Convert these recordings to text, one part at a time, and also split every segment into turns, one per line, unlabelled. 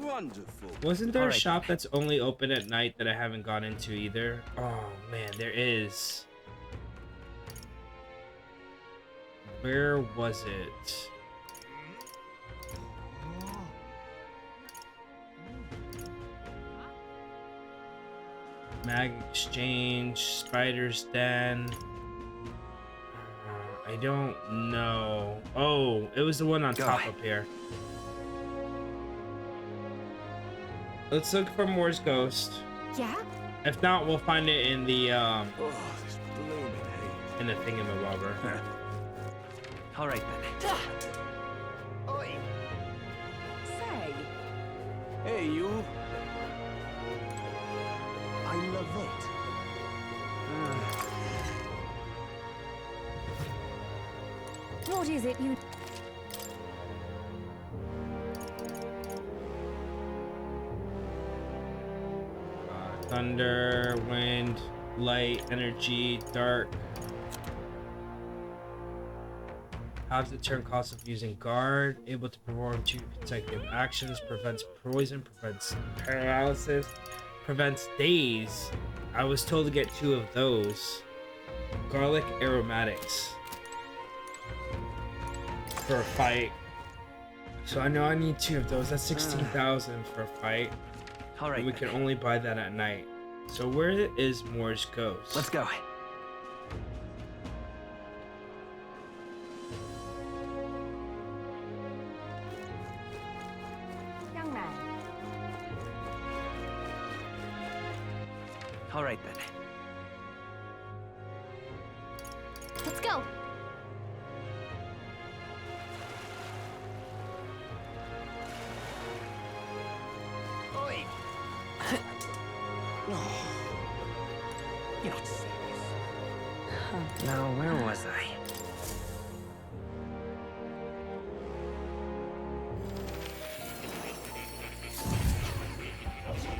Wonderful.
Wasn't there a shop that's only open at night that I haven't gone into either? Oh man, there is. Where was it? Mag Exchange, Spider's Den. I don't know. Oh, it was the one on top up here. Let's look for Moore's Ghost.
Yeah?
If not, we'll find it in the
This blooming haze.
in the thingamabobber.
All right then.
Oi. Say.
Hey, you. I love it.
What is it you...
Thunder, wind, light, energy, dark. Halves the turn cost of using guard. Able to perform 2 consecutive actions. Prevents poison. Prevents paralysis. Prevents daze. I was told to get 2 of those. Garlic aromatics. For a fight. So I know I need 2 of those. That's 16,000 for a fight.
All right.
And we can only buy that at night. So where is Moore's Ghost?
Let's go.
Young man.
All right then.
Let's go.
Oi. You're not serious. Now, where was I?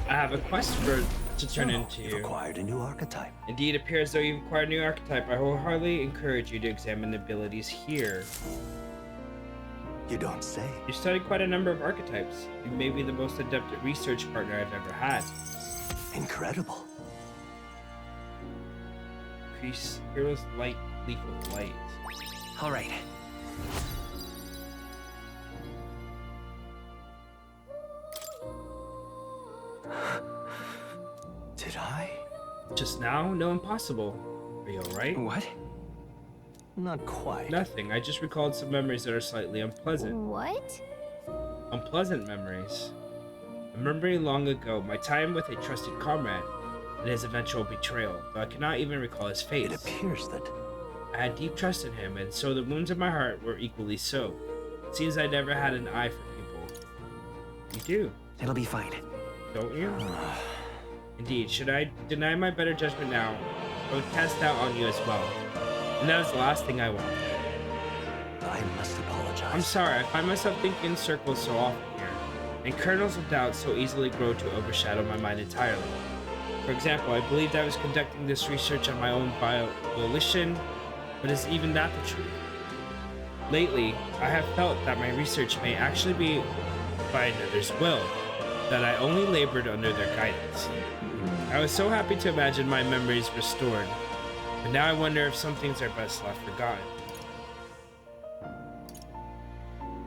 I have a quest to turn into
You've
you.
acquired a new archetype.
Indeed, it appears though you've acquired a new archetype. I wholeheartedly encourage you to examine the abilities here.
You don't say.
You studied quite a number of archetypes. You may be the most adept research partner I've ever had.
Incredible.
Increase hero's light, leaf of light.
All right.
Did I?
Just now? No, impossible. Are you alright?
What?
Not quite.
Nothing. I just recalled some memories that are slightly unpleasant.
What?
Unpleasant memories. Remembering long ago, my time with a trusted comrade and his eventual betrayal, though I cannot even recall his face.
It appears that
I had deep trust in him, and so the wounds in my heart were equally so. It seems I never had an eye for people. You do,
It'll be fine.
don't you? Indeed, should I deny my better judgment now, I would cast doubt on you as well. And that is the last thing I want.
I must apologize.
I'm sorry, I find myself thinking in circles so often here, and kernels of doubt so easily grow to overshadow my mind entirely. For example, I believed I was conducting this research on my own volition, but is even that the truth? Lately, I have felt that my research may actually be by another's will, that I only labored under their guidance. I was so happy to imagine my memories restored, but now I wonder if some things are best left forgotten.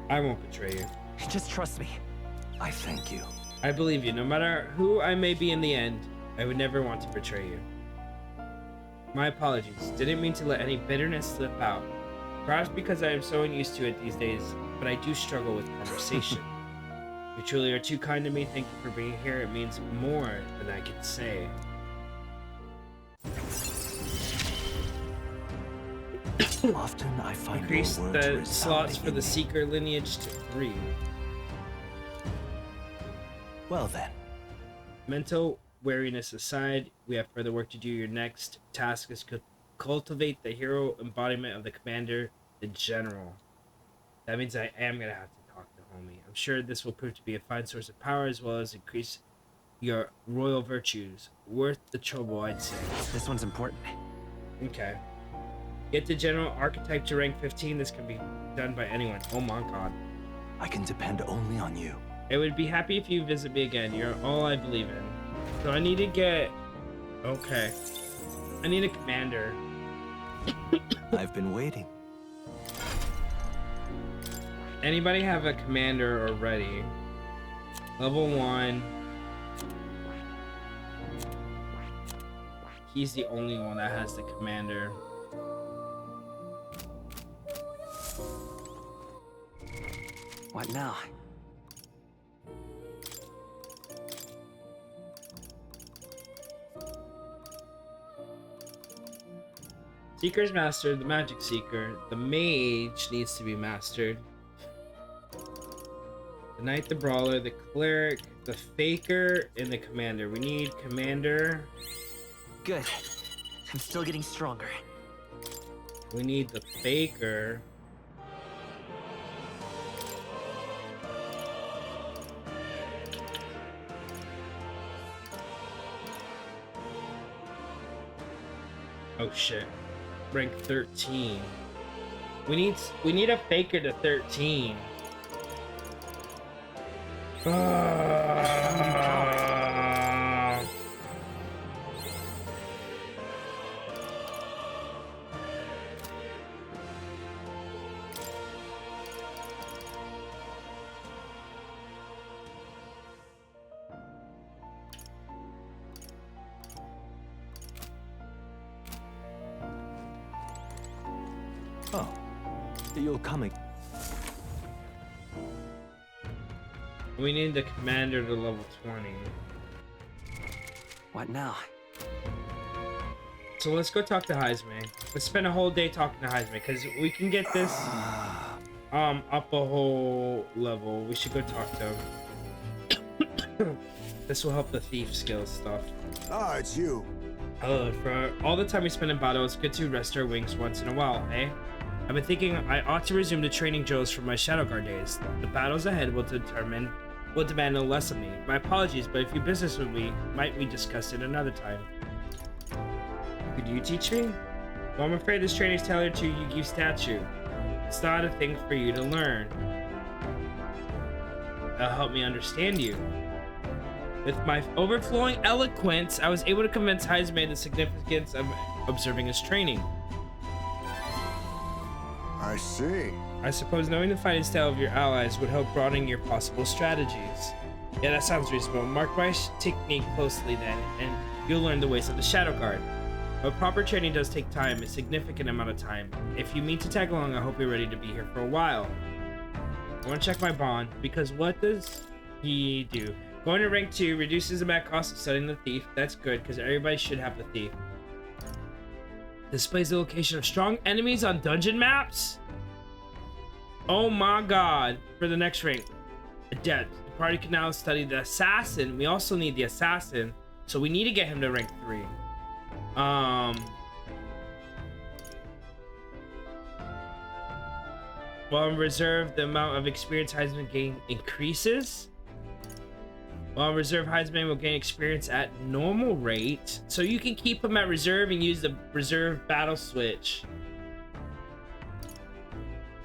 I won't betray you.
Just trust me.
I thank you.
I believe you. No matter who I may be in the end, I would never want to betray you. My apologies. Didn't mean to let any bitterness slip out. Perhaps because I am so unused to it these days, but I do struggle with conversation. You truly are too kind to me. Thank you for being here. It means more than I can say.
Often I find
Increase
your words
the slots
resounding
for
in
the
me.
Seeker lineage to 3.
Well then,
Mental wariness aside, we have further work to do. Your next task is to cultivate the hero embodiment of the commander, the general. That means I am going to have to talk to homie. I'm sure this will prove to be a fine source of power as well as increase your royal virtues. Worth the trouble, I'd say.
This one's important.
Okay. Get the general archetype to rank 15. This can be done by anyone. Oh my god.
I can depend only on you.
I would be happy if you visit me again. You're all I believe in. So I need to get... Okay. I need a commander.
I've been waiting.
Anybody have a commander already? Level 1. He's the only one that has the commander.
What now?
Seeker's mastered, the magic seeker. The mage needs to be mastered. The knight, the brawler, the cleric, the faker, and the commander. We need commander.
Good. I'm still getting stronger.
We need the faker. Oh shit. Rank 13. We need a faker to 13.
Oh, you're coming.
We need the commander to level 20.
What now?
So let's go talk to Heisme. Let's spend a whole day talking to Heisme because we can get this up a whole level. We should go talk to him. This will help the thief skills stuff.
Ah, it's you.
For all the time we spend in battle, it's good to rest our wings once in a while, eh? I've been thinking I ought to resume the training drills from my Shadow Guard days. The battles ahead will demand no less of me. My apologies, but if you business with me, might we discuss it another time? Could you teach me? Well, I'm afraid this training is tailored to Yugi's statue. It's not a thing for you to learn. That'll help me understand you. With my overflowing eloquence, I was able to convince Heisme the significance of observing his training.
I see.
I suppose knowing the fighting style of your allies would help broaden your possible strategies. Yeah, that sounds reasonable. Mark my technique closely then, and you'll learn the ways of the Shadow Guard. But proper training does take time, a significant amount of time. If you mean to tag along, I hope you're ready to be here for a while. I want to check my bond, because what does he do? Going to rank 2 reduces the back cost of studying the thief. That's good, because everybody should have the thief. Displays the location of strong enemies on dungeon maps? Oh my god. For the next rank. Adept. The party can now study the assassin. We also need the assassin. So we need to get him to rank 3. While in reserve, the amount of experience Heisman gain increases. While in reserve, Heisman will gain experience at normal rate. So you can keep him at reserve and use the reserve battle switch.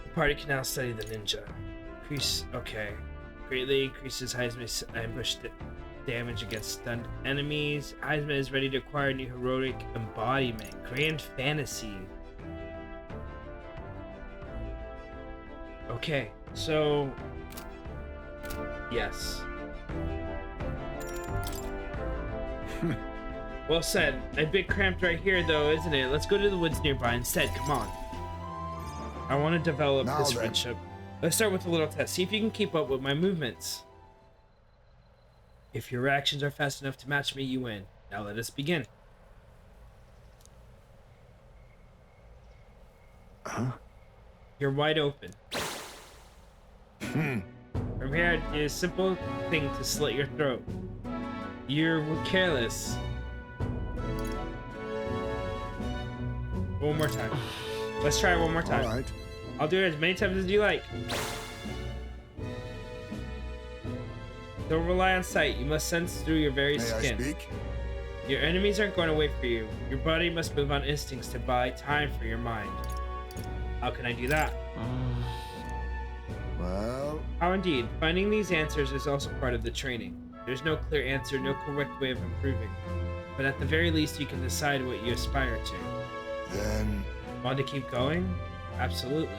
The party can now study the ninja. Increase, okay. Greatly increases Heisman's ambush damage against stunned enemies. Heisman is ready to acquire a new heroic embodiment. Grand Fantasy. Okay, so... Yes. Well said. A bit cramped right here though, isn't it? Let's go to the woods nearby instead, come on. I want to develop this friendship. Let's start with a little test. See if you can keep up with my movements. If your reactions are fast enough to match me, you win. Now let us begin.
Huh?
You're wide open. From here, I do a simple thing to slit your throat. You were careless. One more time. Let's try it one more time.
All right.
I'll do it as many times as you like. Don't rely on sight. You must sense through your very
May
skin.
I speak?
Your enemies aren't going to wait for you. Your body must move on instincts to buy time for your mind. How can I do that?
Well,
How How indeed. Finding these answers is also part of the training. There's no clear answer, no correct way of improving. But at the very least, you can decide what you aspire to.
Then,
Want to keep going? Absolutely.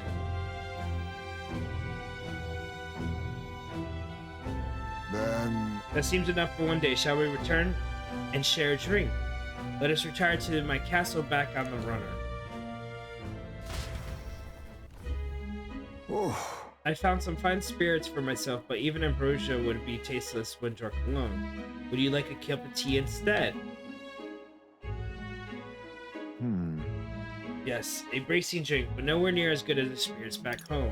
then,
That seems enough for one day. Shall we return and share a drink? Let us retire to my castle back on the runner.
oh,
I found some fine spirits for myself, but even ambrosia would be tasteless when drunk alone. Would you like a cup of tea instead? Yes, a bracing drink, but nowhere near as good as the spirits back home.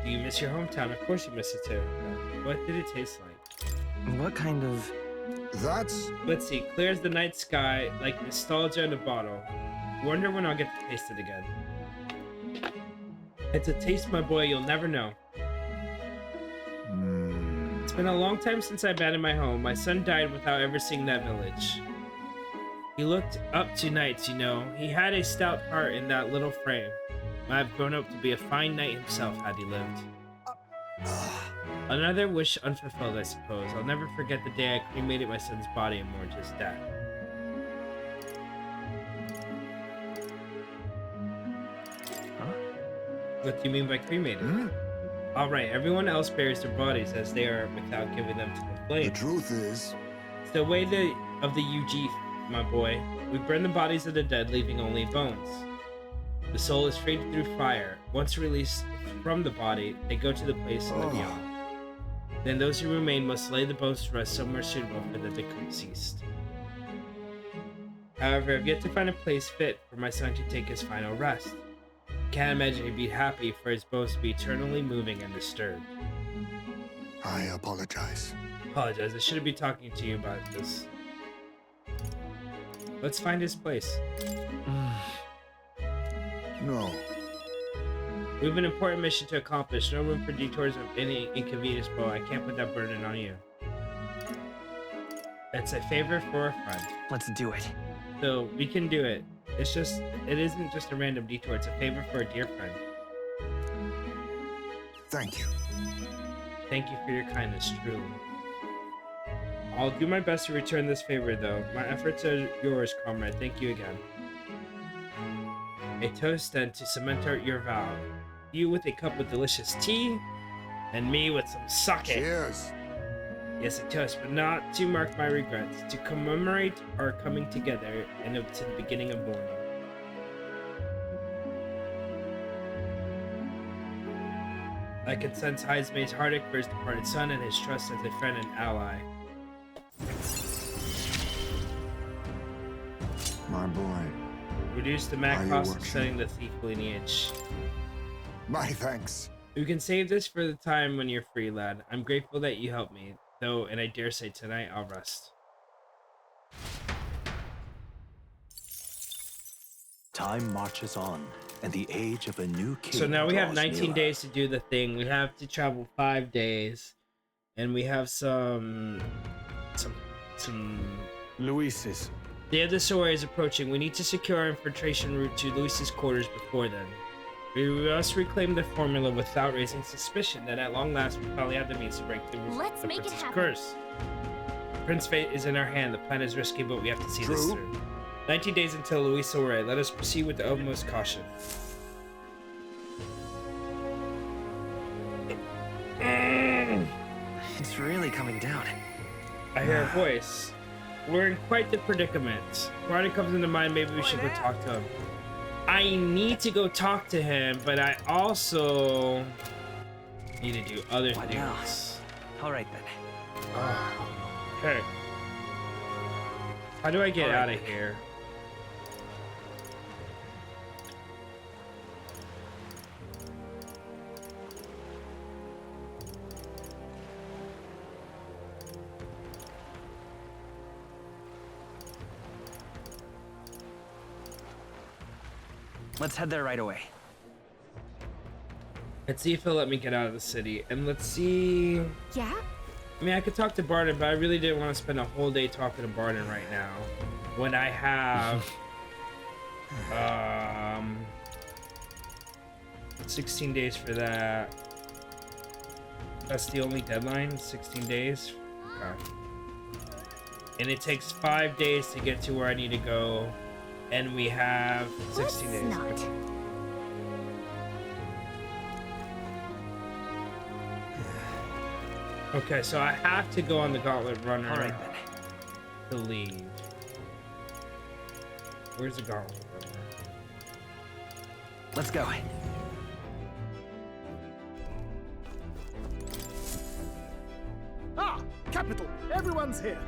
Do you miss your hometown? Of course you miss it too. What did it taste like?
What kind of...
that's...
Let's see, clear as the night sky, like nostalgia in a bottle. Wonder when I'll get to taste it again. It's a taste, my boy, you'll never know. It's been a long time since I abandoned my home. My son died without ever seeing that village. He looked up to knights, you know. He had a stout heart in that little frame. I've grown up to be a fine knight himself had he lived. Another wish unfulfilled, I suppose. I'll never forget the day I cremated my son's body and mourned his death.
Huh?
What do you mean by cremated? Alright, everyone else buries their bodies as they are without giving them to the
The
flame.
truth is,
It's the way of the UG, my boy. We burn the bodies of the dead, leaving only bones. The soul is freed through fire. Once released from the body, they go to the place in the beyond. Then those who remain must lay the bones to rest somewhere suitable for the deceased. However, I've yet to find a place fit for my son to take his final rest. Can't imagine he'd be happy for his bones to be eternally moving and disturbed.
I apologize.
Apologize, I shouldn't be talking to you about this. Let's find his place.
No.
We have an important mission to accomplish. No room for detours of any inconvenience, Bo. I can't put that burden on you. It's a favor for a friend.
Let's do it.
So, we can do it. It isn't just a random detour. It's a favor for a dear friend.
Thank you.
Thank you for your kindness, truly. I'll do my best to return this favor, though. My efforts are yours, comrade. Thank you again. A toast, then, to cement out your vow. You with a cup of delicious tea, and me with some sake.
Cheers.
Yes, a toast, but not to mark my regrets. To commemorate our coming together and up to the beginning of mourning. I can sense Heismay's heartache for his departed son and his trust as a friend and ally.
My boy.
Reduce the
Are
mad
you
cost of
working?
setting the thief lineage.
My thanks.
You can save this for the time when you're free, lad. I'm grateful that you helped me, though, and I dare say tonight I'll rest.
Time marches on, and the age of a new king.
So now we have
draws
19
nearer.
days to do the thing. We have to travel 5 days, and we have some.
Luis's.
The other story is approaching. We need to secure our infiltration route to Luis's quarters before then. We must reclaim the formula without raising suspicion. Then, at long last, we finally have the means to break the
Let's make it
prince's
happen.
curse. Prince's fate is in our hand. The plan is risky, but we have to see this
True.
through. 19 days until Luis Ore. Let us proceed with the utmost caution.
It's really coming down.
I hear a voice. We're in quite the predicament. Bardon comes into mind, maybe we should go talk to him. I need to go talk to him, but I also need to do other
What
things.
now? All right then.
Okay. How do I get
All right.
out of here?
Let's head there right away.
Let's see if he'll let me get out of the city. And let's see...
Yeah?
I mean, I could talk to Bardon, but I really didn't want to spend a whole day talking to Bardon right now. When I have... 16 days for that. That's the only deadline, 16 days. Okay. And it takes 5 days to get to where I need to go. And we have 16 days.
Not.
Okay, so I have to go on the Gauntlet Runner
All right then.
to leave. Where's the Gauntlet Runner?
Let's go.
Ah, capital. Everyone's here.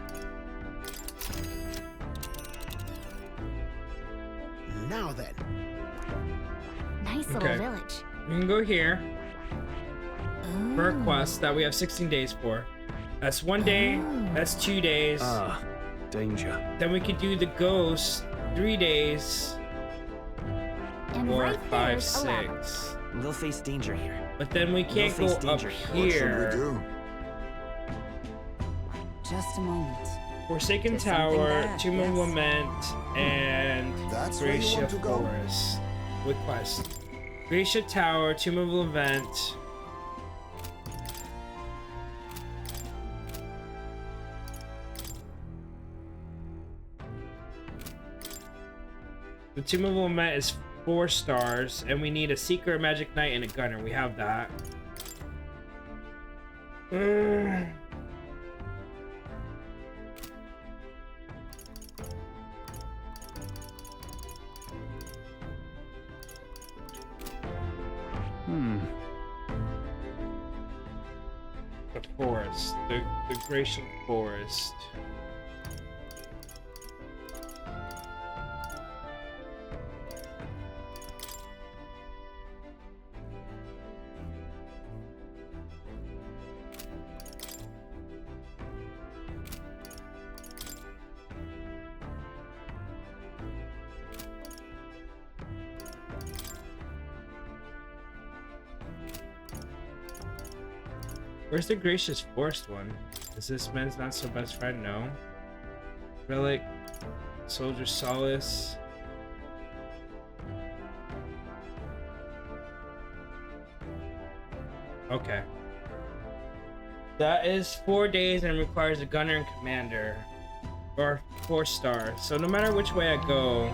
Now then.
Nice little
Okay.
village.
We can go here for a
Ooh.
quest that we have 16 days for. That's 1 day, that's 2 days.
Ah, danger.
Then we could do the ghost 3 days,
And
or
right
5,
there's a ladder.
6.
We'll face danger here.
But then we can't go
face
up
danger.
What should we
here.
do?
Just a moment.
Forsaken
There's something
Tower,
bad,
Tomb of
yes.
Lament, and
That's where you
Gracia
want to go?
Forest. With quest. Gracia Tower, Tomb of Lament. The Tomb of Lament is 4 stars, and we need a Seeker, a Magic Knight, and a Gunner. We have that. The forest. The Gratian Forest. Where's the Gracious Forest one? Is this man's not so best friend? No. Relic, Soldier Solace. Okay. That is 4 days and requires a gunner and commander. Or 4 stars. So no matter which way I go,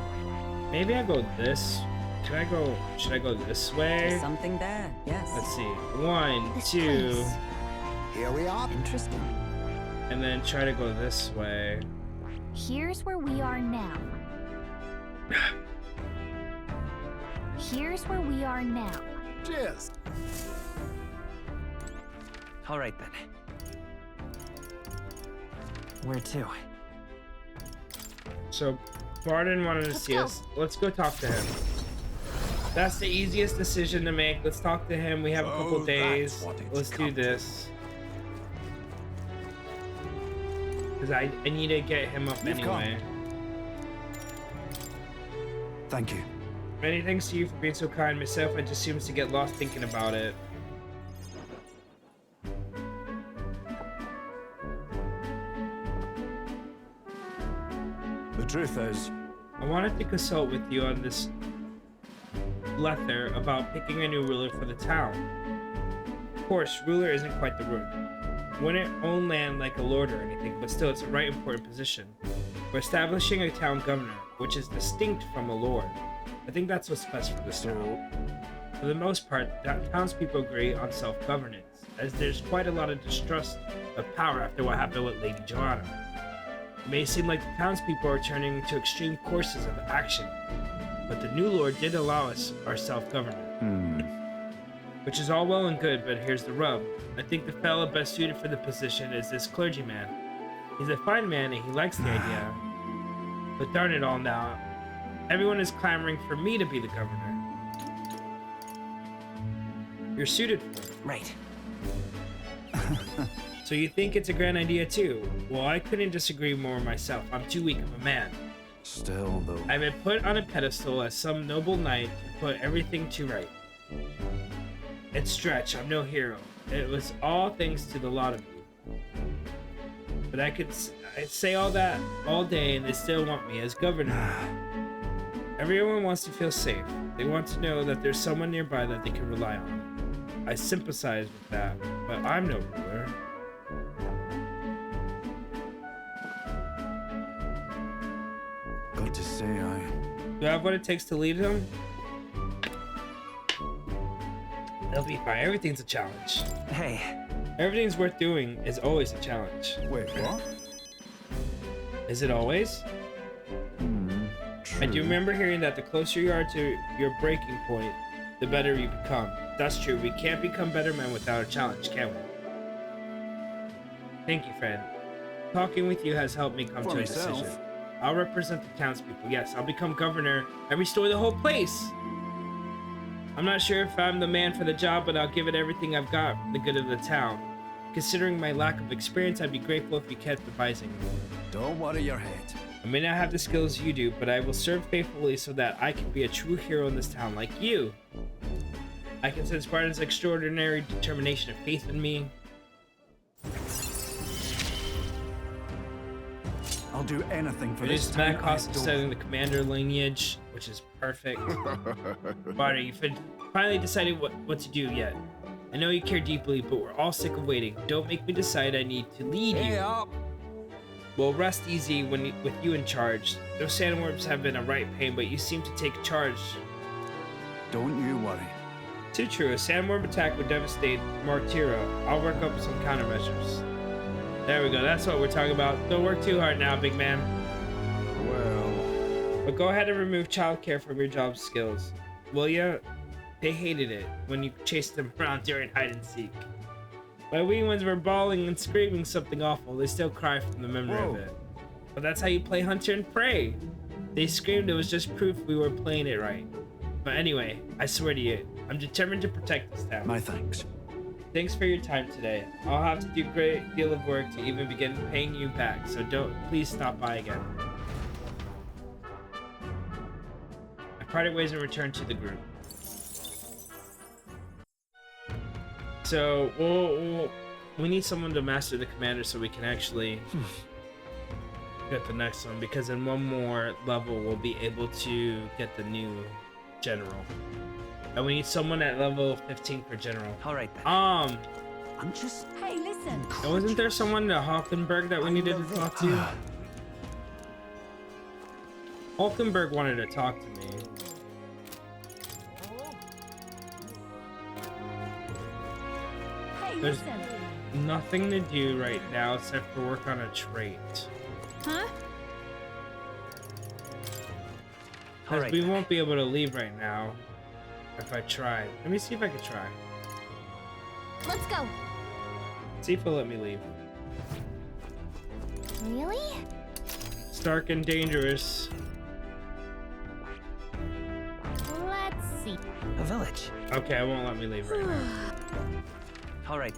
maybe I go this. Should I go this way?
Something bad, yes.
Let's see. 1,
This
2,
place.
Here we are.
Interesting.
and then try to go this way.
Here's where we are now. Here's where we are now.
Cheers.
All right then. Where to?
So, Bardon wanted to
Let's
see
go.
us. Let's go talk to him. That's the easiest decision to make. Let's talk to him. We have a
So
couple
that's
days.
what it's
Let's do
come to.
this. Because I need to get him up
You've
anyway.
Thank you.
Many thanks to you for being so kind. Myself, I just seems to get lost thinking about it.
The truth is,
I wanted to consult with you on this letter about picking a new ruler for the town. Of course, ruler isn't quite the word. Wouldn't own land like a lord or anything, but still it's a right important position. We're establishing a town governor, which is distinct from a lord. I think that's what's best for this town. For the most part, townspeople agree on self-governance, as there's quite a lot of distrust of power after what happened with Lady Joanna. It may seem like the townspeople are turning to extreme courses of action, but the new lord did allow us our self-government. Which is all well and good, but here's the rub. I think the fellow best suited for the position is this clergyman. He's a fine man and he likes the idea. But darn it all now, everyone is clamoring for me to be the governor. You're suited for it.
Right.
So you think it's a grand idea too? Well, I couldn't disagree more myself. I'm too weak of a man.
still though.
I've been put on a pedestal as some noble knight to put everything to right. And stretch, I'm no hero. It was all thanks to the lot of you. But I'd say all that all day and they still want me as governor. Everyone wants to feel safe. They want to know that there's someone nearby that they can rely on. I sympathize with that, but I'm no ruler.
Got to say,
Do I have what it takes to lead him? They'll be fine. Everything's a challenge.
Hey,
Everything's worth doing is always a challenge.
Wait, what?
Is it always? I do remember hearing that the closer you are to your breaking point, the better you become. That's true. We can't become better men without a challenge, can we? Thank you, friend. Talking with you has helped me come to a decision. I'll represent the townspeople. Yes, I'll become governor and restore the whole place. I'm not sure if I'm the man for the job, but I'll give it everything I've got for the good of the town. Considering my lack of experience, I'd be grateful if you kept advising me.
don't worry your head.
I may not have the skills you do, but I will serve faithfully so that I can be a true hero in this town like you. I can sense Bardon's extraordinary determination and faith in me.
I'll do anything for
Reduce
this
the back
town.
cost of studying the commander lineage, which is perfect. Bardon, you've finally decided what to do yet. I know you care deeply, but we're all sick of waiting. Don't make me decide I need to lead you.
Up.
We'll rest easy with you in charge. Those sandworms have been a right pain, but you seem to take charge.
Don't you worry.
Too true. A sandworm attack would devastate Martira. I'll work up some countermeasures. There we go. That's what we're talking about. Don't work too hard now, big man.
Well,
But go ahead and remove childcare from your job skills. Will ya? They hated it when you chased them around during hide and seek. My wee ones were bawling and screaming something awful. They still cry from the memory of it. But that's how you play hunter and prey. They screamed it was just proof we were playing it right. But anyway, I swear to you, I'm determined to protect this town.
my thanks.
Thanks for your time today. I'll have to do a great deal of work to even begin paying you back, so please stop by again. I parted ways and returned to the group. So we need someone to master the commander so we can actually get the next one, because in one more level we'll be able to get the new general. And we need someone at level 15 for general.
all right then.
I'm just.
Hey, listen.
Wasn't there someone at Hockenberg that we needed to talk to? Hockenberg wanted to talk to me.
Hey,
There's
listen.
nothing to do right now except for work on a trait.
Huh?
All
Because
right
we
then.
won't be able to leave right now if I try. Let me see if I can try.
Let's go.
See if he'll let me leave.
Really?
Stark and dangerous.
Let's see.
A village.
Okay, I won't let me leave right now.
All right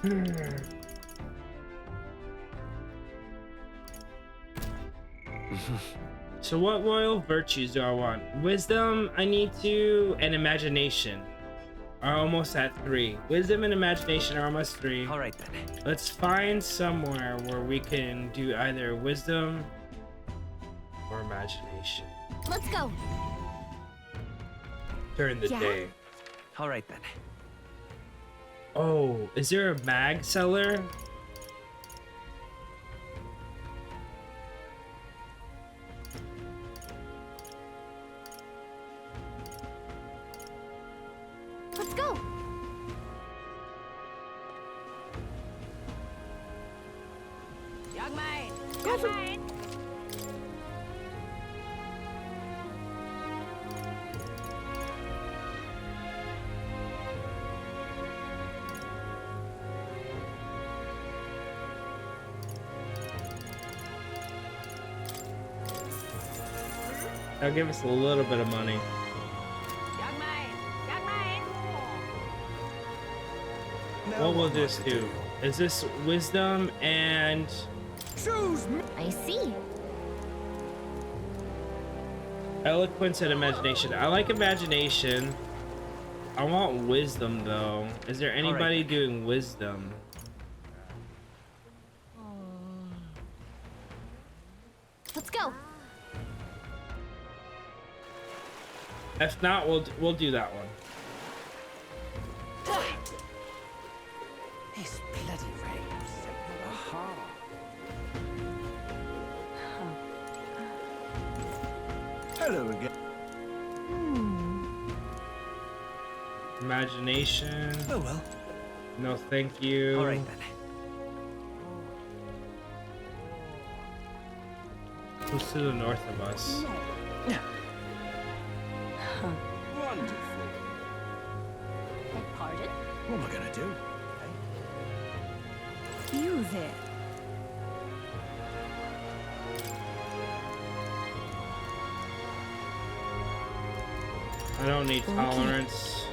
then.
So what royal virtues do I want? Wisdom, I need to, and imagination are almost at 3. Wisdom and imagination are almost 3.
All right then.
Let's find somewhere where we can do either wisdom or imagination
Let's go.
during the
Yeah.
day.
All right then.
Oh, is there a mag seller?
Let's go.
Young man! Young man!
That'll give us a little bit of money.
Young man! Young man!
What will this do? Is this wisdom and
Choose me.
I see.
eloquence and imagination? I like imagination. I want wisdom though. Is there anybody doing wisdom?
Let's go.
If not, we'll do that one.
Hello again.
Imagination.
Oh well.
No, thank you.
All right then.
Who's to the north of us?
Wonderful.
Beg pardon?
What am I gonna do?
You there.
I don't need tolerance.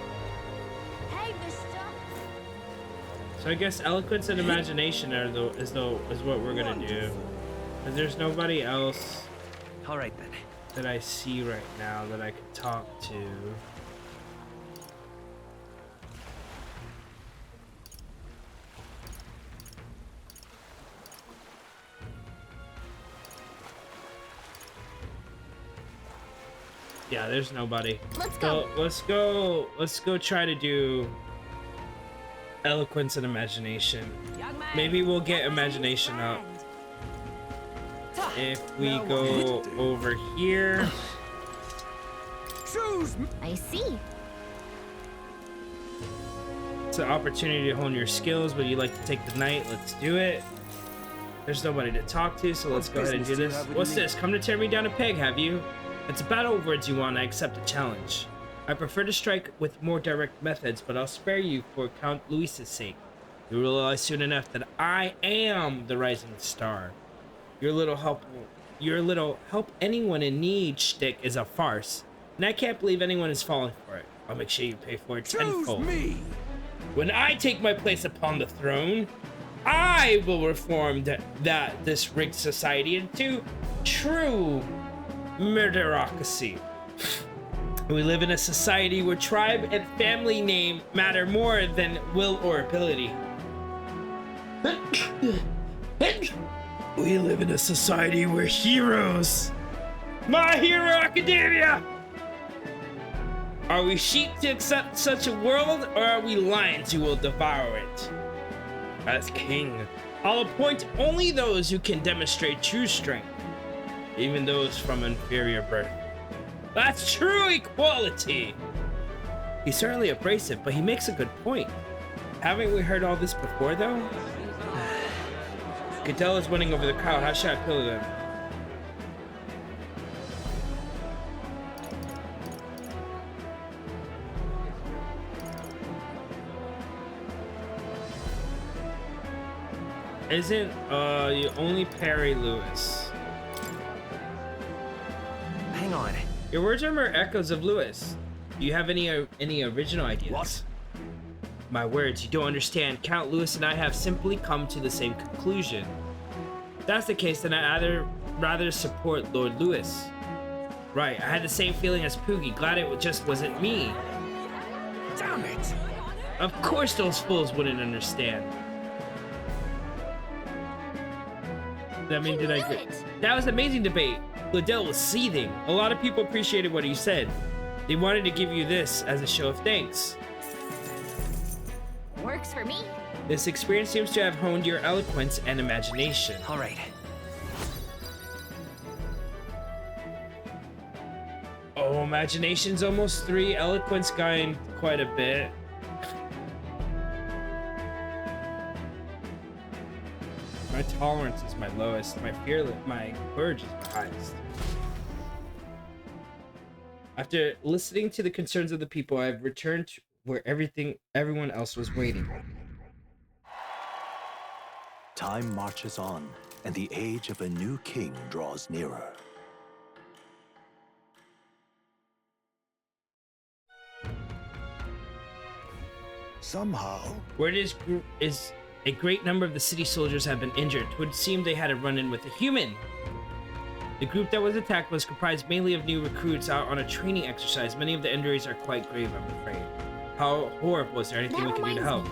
Hey, mister.
So I guess eloquence and imagination are is what we're gonna do. Cause there's nobody else
All right then.
that I see right now that I could talk to. Yeah, there's nobody.
Let's go.
So let's go try to do eloquence and imagination.
Young man.
Maybe we'll get imagination up if we go over here.
Choose me.
I see.
It's an opportunity to hone your skills, but you like to take the night. Let's do it. There's nobody to talk to, so let's go ahead and do this. What's this? Come to tear me down a peg, have you? It's a battle words you want. I accept the challenge. I prefer to strike with more direct methods, but I'll spare you for Count Luis's sake. You'll realize soon enough that I am the rising star. Your little help anyone in need shtick is a farce, and I can't believe anyone is falling for it. I'll make sure you pay for it
Choose
tenfold.
me.
When I take my place upon the throne, I will reform this rigged society into true murderocracy. We live in a society where tribe and family name matter more than will or ability. We live in a society where heroes, My Hero Academia! Are we sheep to accept such a world, or are we lions who will devour it? As king, I'll appoint only those who can demonstrate true strength, even those from inferior birth. That's true equality! He's certainly abrasive, but he makes a good point. Haven't we heard all this before, though? Goodell is winning over the crowd. How should I appeal to them? Isn't you only parry Lewis?
Hang on.
Your words are mere echoes of Lewis. Do you have any original ideas?
What?
My words, you don't understand. Count Lewis and I have simply come to the same conclusion. If that's the case, then I'd rather support Lord Lewis. Right, I had the same feeling as Poogie. Glad it just wasn't me.
Damn it.
Of course those fools wouldn't understand. I mean, did I
knew
get...
it.
That was an amazing debate. Liddell was seething. A lot of people appreciated what he said. They wanted to give you this as a show of thanks.
Works for me.
This experience seems to have honed your eloquence and imagination.
All right.
Oh, imagination's almost 3. Eloquence gained quite a bit. My tolerance is my lowest. My courage is my highest. After listening to the concerns of the people, I've returned to where everyone else was waiting.
Time marches on, and the age of a new king draws nearer.
Somehow,
Where this group is, a great number of the city soldiers have been injured. It would seem they had a run-in with a human. The group that was attacked was comprised mainly of new recruits out on a training exercise. Many of the injuries are quite grave, I'm afraid. How horrible. Is there anything we can do to help?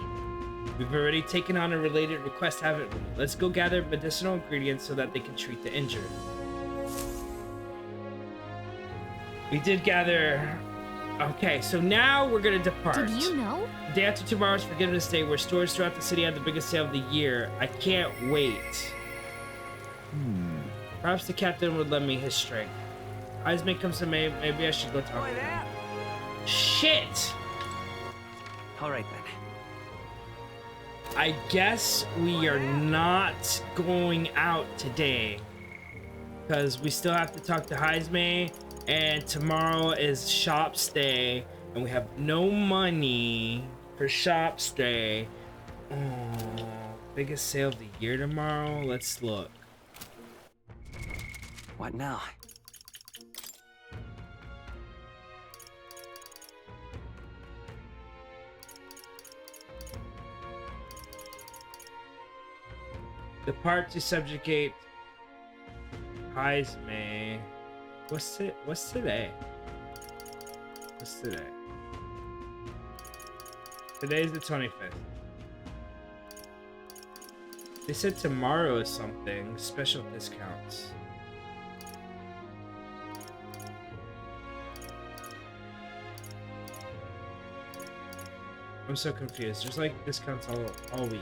We've already taken on a related request, haven't we? Let's go gather medicinal ingredients so that they can treat the injured. We did gather... Okay, so now we're gonna depart.
Did you know?
The day after tomorrow's Forgiveness Day, where stores throughout the city have the biggest sale of the year. I can't wait. Perhaps the captain would lend me his strength. Heisman comes to May. Maybe I should go talk to him. Shit!
All right then.
I guess we are not going out today because we still have to talk to Heisman, and tomorrow is shops day, and we have no money for shops day. Oh, biggest sale of the year tomorrow. Let's look.
What now?
The part to subjugate Heisman. What's today? What's today? Today's the 25th. They said tomorrow is something. Special discounts. I'm so confused. There's like discounts all week.